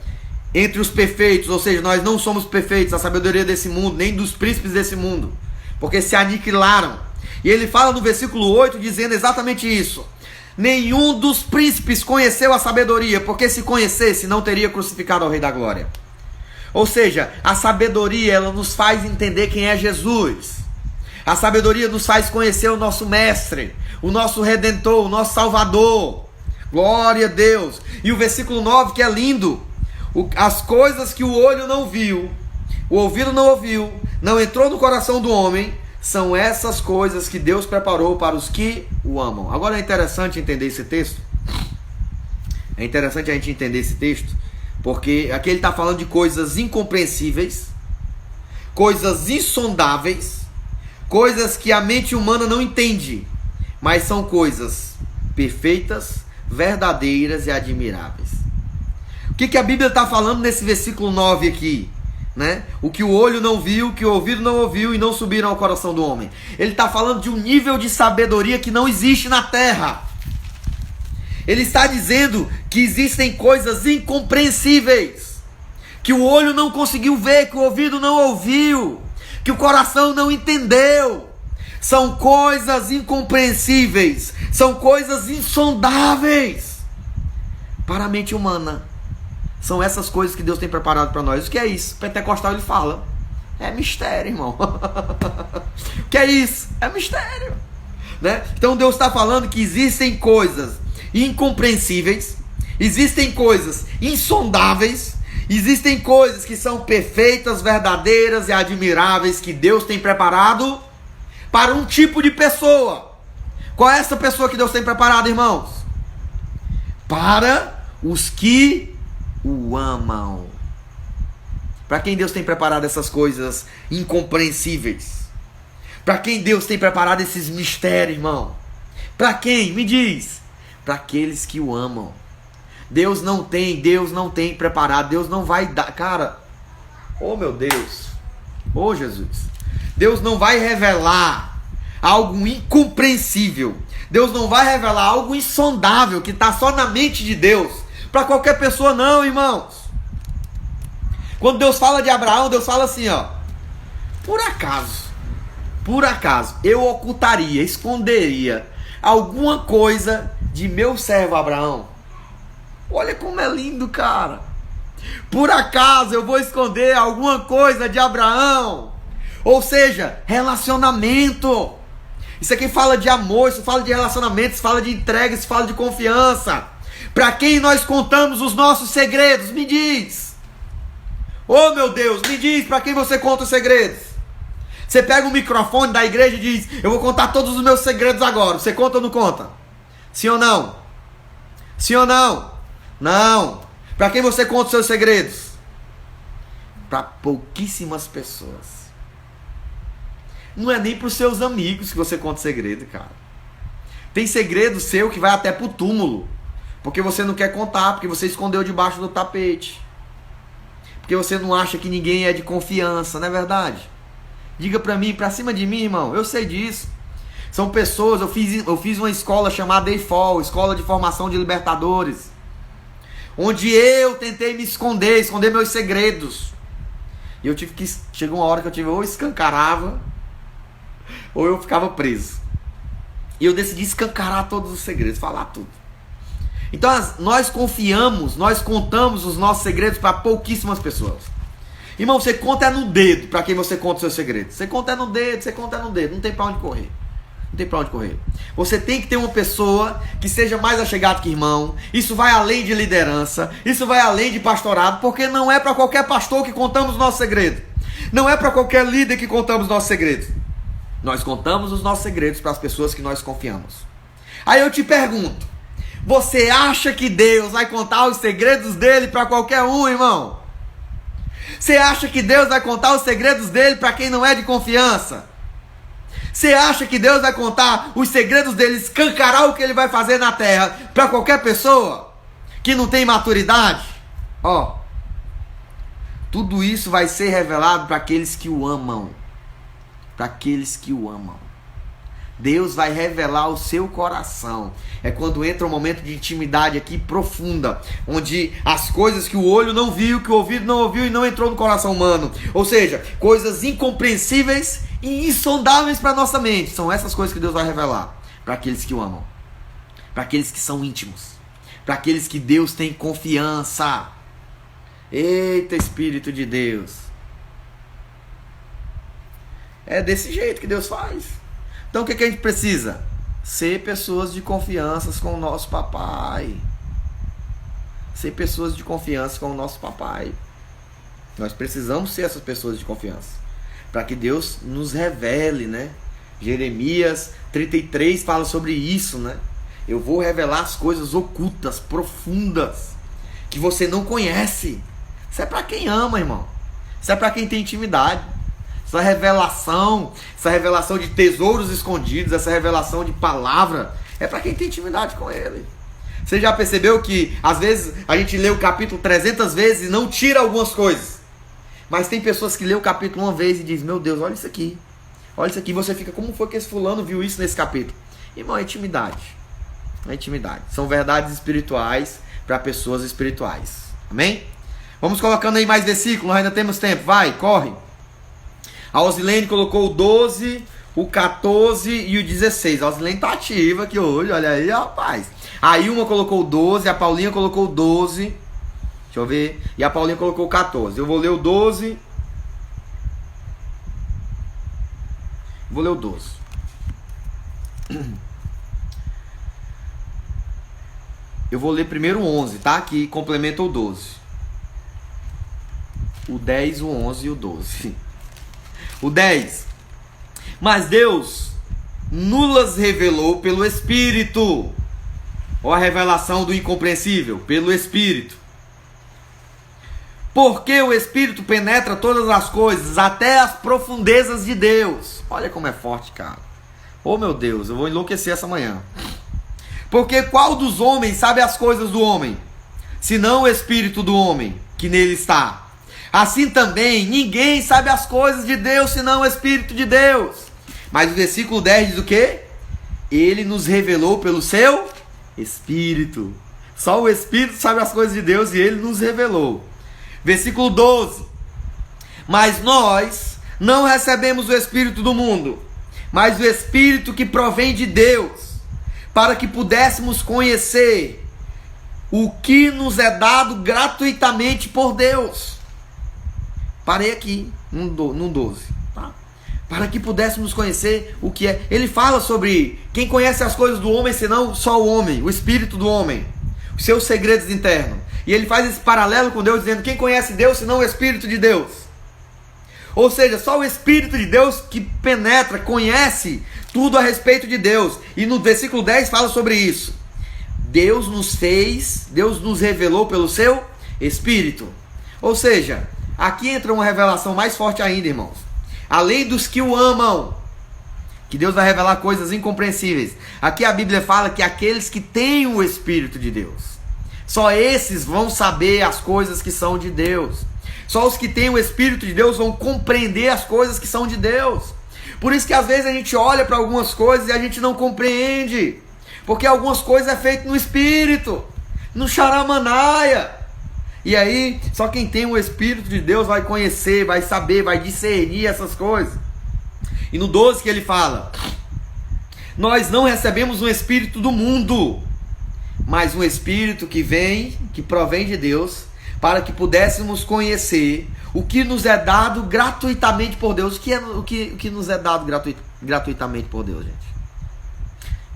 entre os perfeitos, ou seja, nós não somos perfeitos, a sabedoria desse mundo, nem dos príncipes desse mundo, porque se aniquilaram. E ele fala no versículo 8 dizendo exatamente isso. Nenhum dos príncipes conheceu a sabedoria, porque se conhecesse não teria crucificado ao Rei da Glória. Ou seja, a sabedoria ela nos faz entender quem é Jesus. A sabedoria nos faz conhecer o nosso Mestre, o nosso Redentor, o nosso Salvador. Glória a Deus. E o versículo 9 que é lindo. As coisas que o olho não viu, o ouvido não ouviu, não entrou no coração do homem, são essas coisas que Deus preparou para os que o amam. Agora é interessante entender esse texto, É interessante a gente entender esse texto, porque aqui ele está falando de coisas incompreensíveis, coisas insondáveis, coisas que a mente humana não entende, mas são coisas perfeitas, verdadeiras e admiráveis. O que a Bíblia está falando nesse versículo 9 aqui? Né? O que o olho não viu, o que o ouvido não ouviu e não subiram ao coração do homem. Ele está falando de um nível de sabedoria que não existe na terra. Ele está dizendo que existem coisas incompreensíveis, que o olho não conseguiu ver, que o ouvido não ouviu, que o coração não entendeu. São coisas incompreensíveis, são coisas insondáveis para a mente humana. São essas coisas que Deus tem preparado para nós. O que é isso? O pentecostal ele fala. É mistério, irmão. O que é isso? É mistério. Né? Então Deus está falando que existem coisas incompreensíveis, existem coisas insondáveis, existem coisas que são perfeitas, verdadeiras e admiráveis que Deus tem preparado para um tipo de pessoa. Qual é essa pessoa que Deus tem preparado, irmãos? Para os que o amam. Para quem Deus tem preparado essas coisas incompreensíveis? Para quem Deus tem preparado esses mistérios, irmão? Para quem? Me diz. Para aqueles que o amam. Deus não tem preparado, Deus não vai dar. Cara, oh meu Deus, oh Jesus, Deus não vai revelar algo incompreensível, Deus não vai revelar algo insondável que está só na mente de Deus para qualquer pessoa, não, irmãos. Quando Deus fala de Abraão, Deus fala assim, ó: por acaso eu ocultaria, esconderia alguma coisa de meu servo Abraão. Olha como é lindo, cara. Por acaso eu vou esconder alguma coisa de Abraão. Ou seja, relacionamento. Isso aqui fala de amor, isso fala de relacionamento, isso fala de entrega, isso fala de confiança. Para quem nós contamos os nossos segredos? Me diz. Oh meu Deus, me diz para quem você conta os segredos. Você pega o microfone da igreja e diz: eu vou contar todos os meus segredos agora. Você conta ou não conta? Sim ou não? Sim ou não? Não. Para quem você conta os seus segredos? Para pouquíssimas pessoas. Não é nem para os seus amigos que você conta segredo, cara. Tem segredo seu que vai até pro túmulo, porque você não quer contar, porque você escondeu debaixo do tapete, porque você não acha que ninguém é de confiança, não é verdade? Diga para mim, para cima de mim, irmão, eu sei disso. São pessoas, eu fiz uma escola chamada EIFOL, Escola de Formação de Libertadores, onde eu tentei me esconder meus segredos. E eu tive que, chegou uma hora que eu tive, ou escancarava, ou eu ficava preso. E eu decidi escancarar todos os segredos, falar tudo. Então nós confiamos, nós contamos os nossos segredos para pouquíssimas pessoas. Irmão, você conta é no dedo para quem você conta os seus segredos. Você conta é no dedo, não tem para onde correr. Não tem para onde correr. Você tem que ter uma pessoa que seja mais achegado que irmão. Isso vai além de liderança, isso vai além de pastorado, porque não é para qualquer pastor que contamos o nosso segredo. Não é para qualquer líder que contamos nossos segredos. Nós contamos os nossos segredos para as pessoas que nós confiamos. Aí eu te pergunto: você acha que Deus vai contar os segredos dele para qualquer um, irmão? Você acha que Deus vai contar os segredos dele para quem não é de confiança? Você acha que Deus vai contar os segredos dele, escancarar o que ele vai fazer na terra para qualquer pessoa que não tem maturidade? Ó, tudo isso vai ser revelado para aqueles que o amam. Para aqueles que o amam. Deus vai revelar o seu coração. É quando entra um momento de intimidade aqui profunda, onde as coisas que o olho não viu, que o ouvido não ouviu e não entrou no coração humano, ou seja, coisas incompreensíveis e insondáveis para nossa mente, são essas coisas que Deus vai revelar para aqueles que o amam, para aqueles que são íntimos, para aqueles que Deus tem confiança. Eita, Espírito de Deus. É desse jeito que Deus faz. Então o que a gente precisa? Ser pessoas de confiança com o nosso papai. Ser pessoas de confiança com o nosso papai. Nós precisamos ser essas pessoas de confiança, para que Deus nos revele, né? Jeremias 33 fala sobre isso, né? Eu vou revelar as coisas ocultas, profundas, que você não conhece. Isso é para quem ama, irmão. Isso é para quem tem intimidade. Essa revelação de tesouros escondidos, essa revelação de palavra, é para quem tem intimidade com Ele. Você já percebeu que às vezes a gente lê o capítulo 300 vezes e não tira algumas coisas? Mas tem pessoas que lê o capítulo uma vez e diz: meu Deus, olha isso aqui. Olha isso aqui. Você fica: como foi que esse fulano viu isso nesse capítulo? Irmão, é intimidade. É intimidade. São verdades espirituais para pessoas espirituais. Amém? Vamos colocando aí mais versículos, ainda temos tempo. Vai, corre. A Osilene colocou o 12, o 14 e o 16. A Osilene tá ativa aqui hoje, olha aí, rapaz. A Ilma colocou o 12, a Paulinha colocou o 12. Deixa eu ver. E a Paulinha colocou o 14. Eu vou ler o 12. Vou ler o 12. Eu vou ler primeiro o 11, tá? Que complementa o 12. O 10, o 11 e o 12. O 10. Mas Deus nulas revelou pelo Espírito. Ou a revelação do incompreensível, pelo Espírito. Porque o Espírito penetra todas as coisas, até as profundezas de Deus. Olha como é forte, cara. Oh, meu Deus, eu vou enlouquecer essa manhã. Porque qual dos homens sabe as coisas do homem, senão o Espírito do homem, que nele está? Assim também, ninguém sabe as coisas de Deus, senão o Espírito de Deus. Mas o versículo 10 diz o quê? Ele nos revelou pelo seu Espírito. Só o Espírito sabe as coisas de Deus e ele nos revelou. Versículo 12. Mas nós não recebemos o Espírito do mundo, mas o Espírito que provém de Deus, para que pudéssemos conhecer o que nos é dado gratuitamente por Deus. Parei aqui, no 12. Tá? Para que pudéssemos conhecer o que é. Ele fala sobre quem conhece as coisas do homem, senão só o homem, o espírito do homem, os seus segredos internos. E ele faz esse paralelo com Deus, dizendo: quem conhece Deus, senão o Espírito de Deus. Ou seja, só o Espírito de Deus que penetra, conhece tudo a respeito de Deus. E no versículo 10 fala sobre isso. Deus nos revelou pelo seu Espírito. Ou seja, aqui entra uma revelação mais forte ainda, irmãos. Além dos que o amam, que Deus vai revelar coisas incompreensíveis. Aqui a Bíblia fala que aqueles que têm o Espírito de Deus, só esses vão saber as coisas que são de Deus. Só os que têm o Espírito de Deus vão compreender as coisas que são de Deus. Por isso que às vezes a gente olha para algumas coisas e a gente não compreende. Porque algumas coisas é feito no Espírito, no Xaramanaia. E aí, só quem tem o Espírito de Deus vai conhecer, vai saber, vai discernir essas coisas. E no 12 que ele fala: nós não recebemos um Espírito do mundo, mas um Espírito que provém de Deus, para que pudéssemos conhecer o que nos é dado gratuitamente por Deus. O que nos é dado gratuitamente por Deus, gente?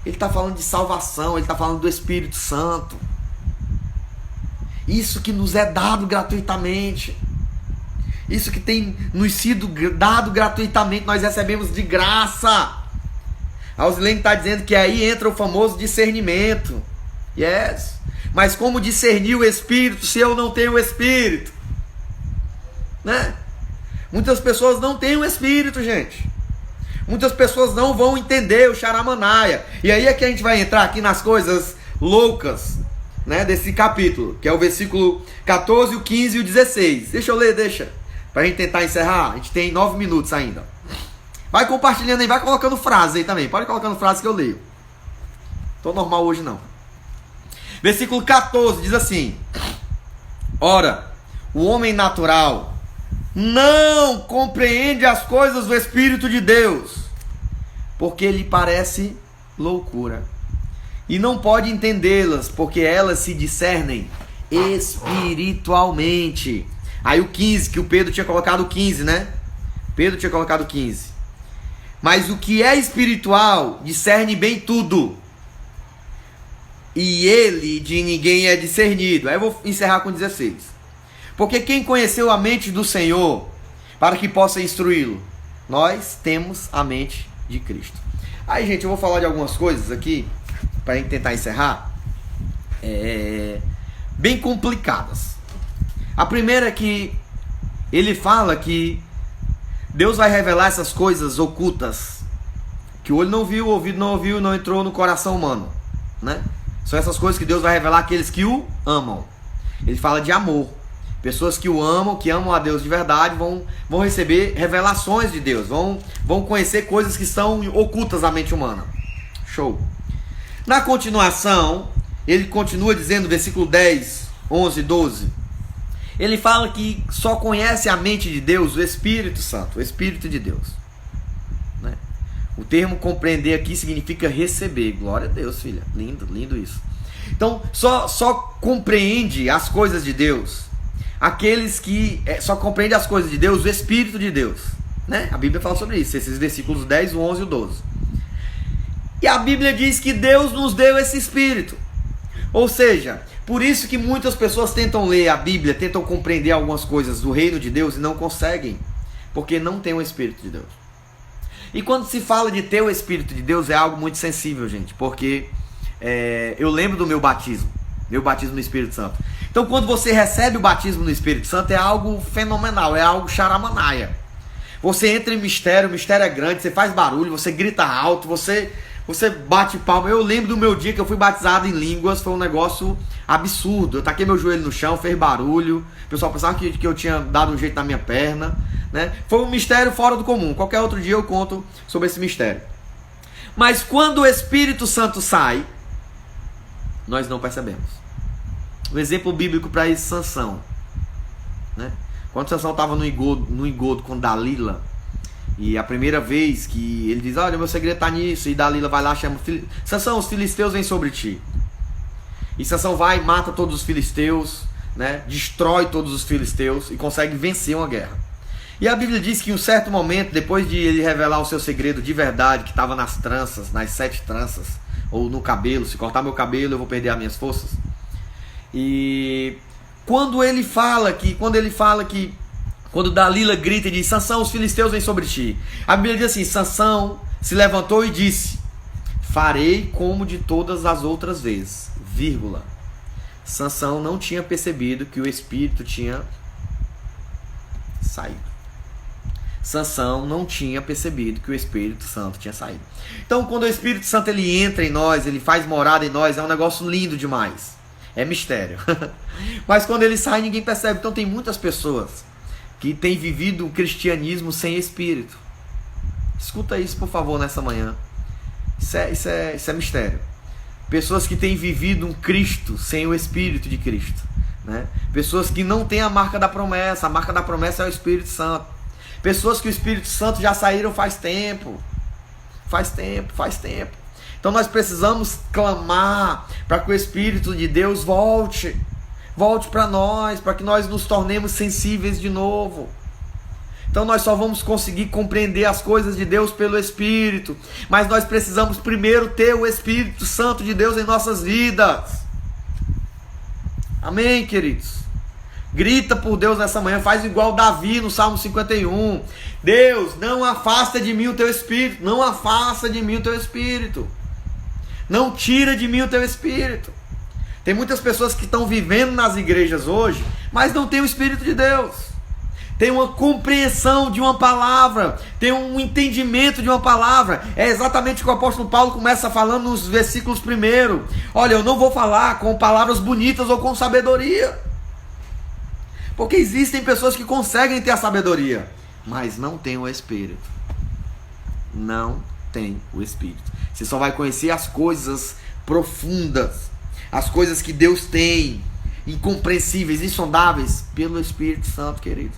Ele está falando de salvação, ele está falando do Espírito Santo. Isso que nos é dado gratuitamente. Isso que tem nos sido dado gratuitamente, nós recebemos de graça. A Osilene está dizendo que aí entra o famoso discernimento. Yes. Mas como discernir o Espírito se eu não tenho o Espírito? Né? Muitas pessoas não têm o Espírito, gente. Muitas pessoas não vão entender o Xaramanaia. E aí é que a gente vai entrar aqui nas coisas loucas, né, desse capítulo, que é o versículo 14, o 15 e o 16. Deixa eu ler, pra gente tentar encerrar. A gente tem 9 minutos ainda. Vai compartilhando aí, vai colocando frase aí também. Pode colocando frase que eu leio. Tô normal hoje não. Versículo 14 diz assim: ora, o homem natural não compreende as coisas do Espírito de Deus, porque lhe parece loucura, e não pode entendê-las, porque elas se discernem espiritualmente. Aí o 15, que o Pedro tinha colocado o 15, né? Pedro tinha colocado 15. Mas o que é espiritual discerne bem tudo, e ele de ninguém é discernido. Aí eu vou encerrar com 16. Porque quem conheceu a mente do Senhor para que possa instruí-lo? Nós temos a mente de Cristo. Aí, gente, eu vou falar de algumas coisas aqui para a gente tentar encerrar, bem complicadas. A primeira é que ele fala que Deus vai revelar essas coisas ocultas que o olho não viu, o ouvido não ouviu, não entrou no coração humano, né? São essas coisas que Deus vai revelar àqueles que o amam. Ele fala de amor. Pessoas que o amam, que amam a Deus de verdade, vão receber revelações de Deus, vão conhecer coisas que estão ocultas à mente humana. Show. Na continuação, ele continua dizendo, versículo 10, 11, 12, ele fala que só conhece a mente de Deus o Espírito Santo, o Espírito de Deus, né? O termo compreender aqui significa receber. Glória a Deus, filha. Lindo, lindo isso. Então, só compreende as coisas de Deus aqueles que só compreende as coisas de Deus o Espírito de Deus, né? A Bíblia fala sobre isso, esses versículos 10, o 11 e o 12. E a Bíblia diz que Deus nos deu esse Espírito. Ou seja, por isso que muitas pessoas tentam ler a Bíblia, tentam compreender algumas coisas do reino de Deus e não conseguem, porque não tem o Espírito de Deus. E quando se fala de ter o Espírito de Deus, é algo muito sensível, gente, porque eu lembro do meu batismo no Espírito Santo. Então, quando você recebe o batismo no Espírito Santo, é algo fenomenal, é algo charamanaia. Você entra em mistério, o mistério é grande, você faz barulho, você grita alto, você bate palma. Eu lembro do meu dia que eu fui batizado em línguas, foi um negócio absurdo. Eu taquei meu joelho no chão, fez barulho, o pessoal pensava que eu tinha dado um jeito na minha perna, né? Foi um mistério fora do comum. Qualquer outro dia eu conto sobre esse mistério. Mas quando o Espírito Santo sai, nós não percebemos. Um exemplo bíblico para isso, Sansão, né? Quando Sansão estava no engodo com Dalila, e a primeira vez que ele diz, olha, meu segredo está nisso, e Dalila vai lá e chama, Sansão, os filisteus vêm sobre ti. E Sansão vai e mata todos os filisteus, né? Destrói todos os filisteus e consegue vencer uma guerra. E a Bíblia diz que em um certo momento, depois de ele revelar o seu segredo de verdade, que estava nas tranças, nas 7 tranças, ou no cabelo, se cortar meu cabelo eu vou perder as minhas forças. E quando Dalila grita e diz, Sansão, os filisteus vêm sobre ti, a Bíblia diz assim, Sansão se levantou e disse, farei como de todas as outras vezes, vírgula. Sansão não tinha percebido que o Espírito tinha saído. Sansão não tinha percebido que o Espírito Santo tinha saído. Então, quando o Espírito Santo ele entra em nós, ele faz morada em nós, é um negócio lindo demais. É mistério. Mas quando ele sai, ninguém percebe. Então tem muitas pessoas que têm vivido o cristianismo sem Espírito. Escuta isso, por favor, nessa manhã. Isso é mistério. Pessoas que têm vivido um Cristo sem o Espírito de Cristo, né? Pessoas que não têm a marca da promessa. A marca da promessa é o Espírito Santo. Pessoas que o Espírito Santo já saíram faz tempo. Faz tempo. Então nós precisamos clamar para que o Espírito de Deus volte para nós, para que nós nos tornemos sensíveis de novo. Então nós só vamos conseguir compreender as coisas de Deus pelo Espírito, mas nós precisamos primeiro ter o Espírito Santo de Deus em nossas vidas. Amém, queridos? Grita por Deus nessa manhã, faz igual Davi no Salmo 51. Deus, não afasta de mim o teu Espírito, não afasta de mim o teu Espírito. Não tira de mim o teu Espírito. Tem muitas pessoas que estão vivendo nas igrejas hoje, mas não tem o Espírito de Deus. Tem uma compreensão de uma palavra, tem um entendimento de uma palavra. É exatamente o que o apóstolo Paulo começa falando nos versículos primeiro. Olha, eu não vou falar com palavras bonitas ou com sabedoria. Porque existem pessoas que conseguem ter a sabedoria, mas não tem o Espírito. Não tem o Espírito. Você só vai conhecer as coisas profundas, as coisas que Deus tem, incompreensíveis, insondáveis, pelo Espírito Santo, queridos.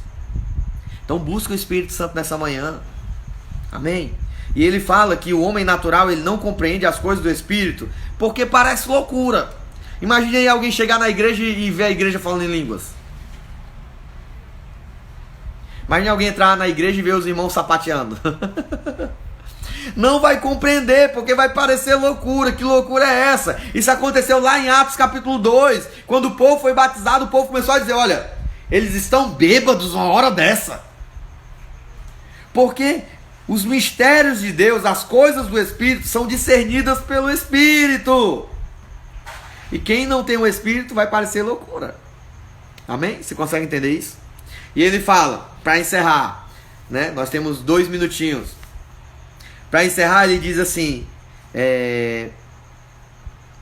Então busca o Espírito Santo nessa manhã. Amém? E ele fala que o homem natural ele não compreende as coisas do Espírito, porque parece loucura. Imagine aí alguém chegar na igreja e ver a igreja falando em línguas. Imagine alguém entrar na igreja e ver os irmãos sapateando. Não vai compreender, porque vai parecer loucura. Que loucura é essa? Isso aconteceu lá em Atos capítulo 2. Quando o povo foi batizado, o povo começou a dizer, olha, eles estão bêbados uma hora dessa. Porque Os mistérios de Deus, as coisas do Espírito, são discernidas pelo Espírito. E quem não tem o Espírito vai parecer loucura. Amém? Você consegue entender isso? E ele fala, para encerrar, né? Nós temos 2 minutinhos. Para encerrar, ele diz assim,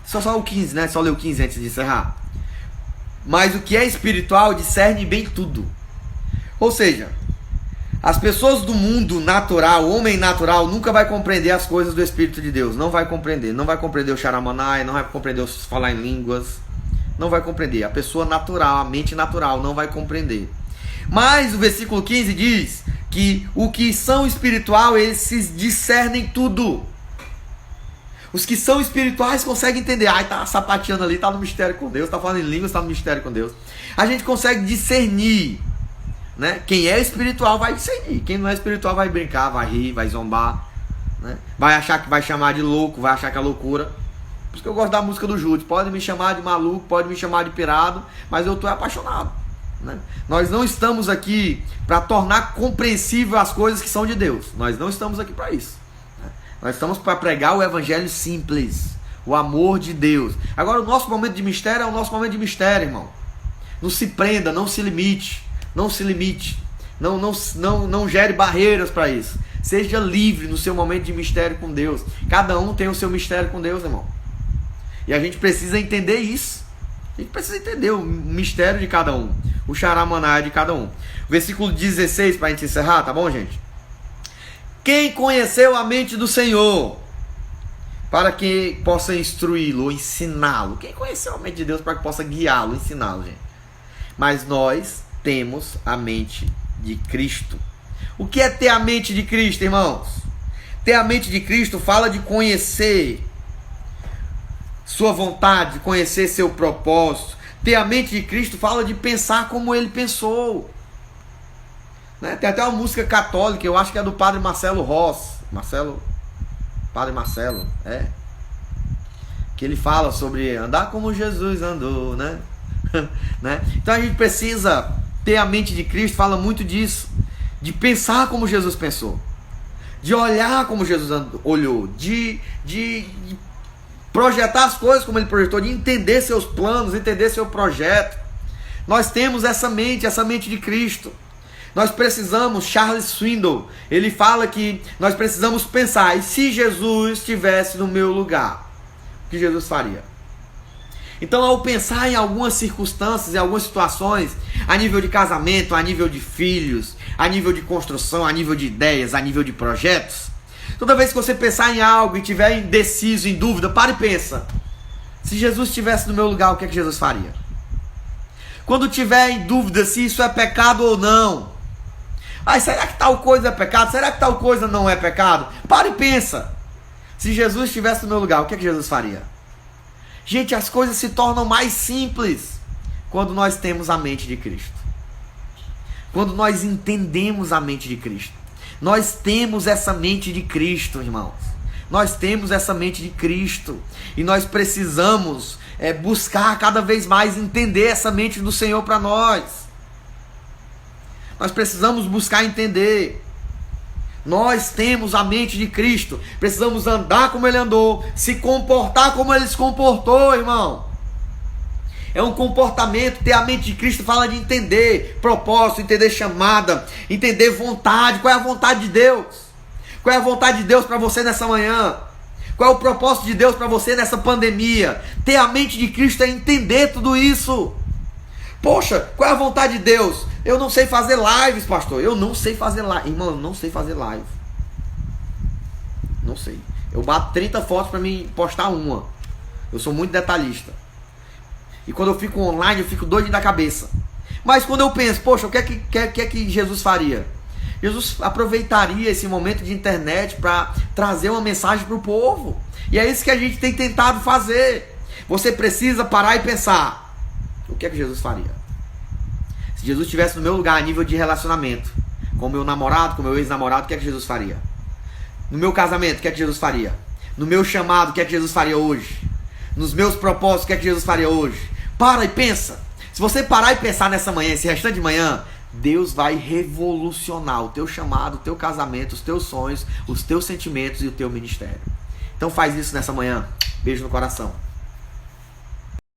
só o 15, né? Só ler o 15 antes de encerrar. Mas o que é espiritual discerne bem tudo. Ou seja, as pessoas do mundo natural, o homem natural, nunca vai compreender as coisas do Espírito de Deus. Não vai compreender. Não vai compreender o Charamanai, não vai compreender o falar em línguas. Não vai compreender. A pessoa natural, a mente natural, não vai compreender. Mas o versículo 15 diz que o que são espiritual, eles se discernem tudo. Os que são espirituais conseguem entender. Ai, tá sapateando ali, tá no mistério com Deus, tá falando em línguas, tá no mistério com Deus. A gente consegue discernir, né? Quem é espiritual vai discernir. Quem não é espiritual vai brincar, vai rir, vai zombar, né? Vai achar que vai chamar de louco, vai achar que é loucura. Por isso que eu gosto da música do Júlio. Pode me chamar de maluco, pode me chamar de pirado, mas eu tô apaixonado, né? Nós não estamos aqui para tornar compreensível as coisas que são de Deus. Nós não estamos aqui para isso, né? Nós estamos para pregar o evangelho simples, o amor de Deus. Agora o nosso momento de mistério é o nosso momento de mistério, irmão. Não se prenda, não se limite. Não se limite. Não gere barreiras para isso. Seja livre no seu momento de mistério com Deus. Cada um tem o seu mistério com Deus, irmão. E a gente precisa entender isso. A gente precisa entender o mistério de cada um. O Charamanai de cada um. Versículo 16 para a gente encerrar, tá bom, gente? Quem conheceu a mente do Senhor para que possa instruí-lo ou ensiná-lo? Quem conheceu a mente de Deus para que possa guiá-lo, ensiná-lo, gente? Mas nós temos a mente de Cristo. O que é ter a mente de Cristo, irmãos? Ter a mente de Cristo fala de conhecer sua vontade, conhecer seu propósito. Ter a mente de Cristo fala de pensar como ele pensou, né? Tem até uma música católica, eu acho que é do Padre Marcelo Ross. Padre Marcelo, que ele fala sobre andar como Jesus andou, né? Né? Então a gente precisa ter a mente de Cristo, fala muito disso, de pensar como Jesus pensou, de olhar como Jesus olhou, de projetar as coisas como ele projetou, de entender seus planos, entender seu projeto. Nós temos essa mente de Cristo. Nós precisamos, Charles Swindoll, ele fala que nós precisamos pensar, e se Jesus estivesse no meu lugar, o que Jesus faria? Então, ao pensar em algumas circunstâncias, em algumas situações, a nível de casamento, a nível de filhos, a nível de construção, a nível de ideias, a nível de projetos, toda vez que você pensar em algo e estiver indeciso, em dúvida, para e pensa. Se Jesus estivesse no meu lugar, o que é que Jesus faria? Quando tiver em dúvida se isso é pecado ou não. Será que tal coisa é pecado? Será que tal coisa não é pecado? Para e pensa. Se Jesus estivesse no meu lugar, o que é que Jesus faria? Gente, as coisas se tornam mais simples quando nós temos a mente de Cristo. Quando nós entendemos a mente de Cristo. Nós temos essa mente de Cristo, irmãos. Nós temos essa mente de Cristo. E nós precisamos buscar cada vez mais entender essa mente do Senhor para nós. Nós precisamos buscar entender. Nós temos a mente de Cristo. Precisamos andar como Ele andou, se comportar como Ele se comportou, irmão. É um comportamento. Ter a mente de Cristo fala de entender propósito, entender chamada, entender vontade. Qual é a vontade de Deus? Qual é a vontade de Deus para você nessa manhã? Qual é o propósito de Deus para você nessa pandemia? Ter a mente de Cristo é entender tudo isso. Poxa, qual é a vontade de Deus? Eu não sei fazer lives, pastor. Eu não sei fazer live. Irmão, eu não sei fazer live. Não sei. Eu bato 30 fotos para mim postar uma. Eu sou muito detalhista. E quando eu fico online, eu fico doido da cabeça. Mas quando eu penso, poxa, o que é que Jesus faria? Jesus aproveitaria esse momento de internet para trazer uma mensagem para o povo. E é isso que a gente tem tentado fazer. Você precisa parar e pensar. O que é que Jesus faria? Se Jesus estivesse no meu lugar a nível de relacionamento, com o meu namorado, com o meu ex-namorado, o que é que Jesus faria? No meu casamento, o que é que Jesus faria? No meu chamado, o que é que Jesus faria hoje? Nos meus propósitos, o que é que Jesus faria hoje? Para e pensa. Se você parar e pensar nessa manhã, esse restante de manhã, Deus vai revolucionar o teu chamado, o teu casamento, os teus sonhos, os teus sentimentos e o teu ministério. Então faz isso nessa manhã. Beijo no coração.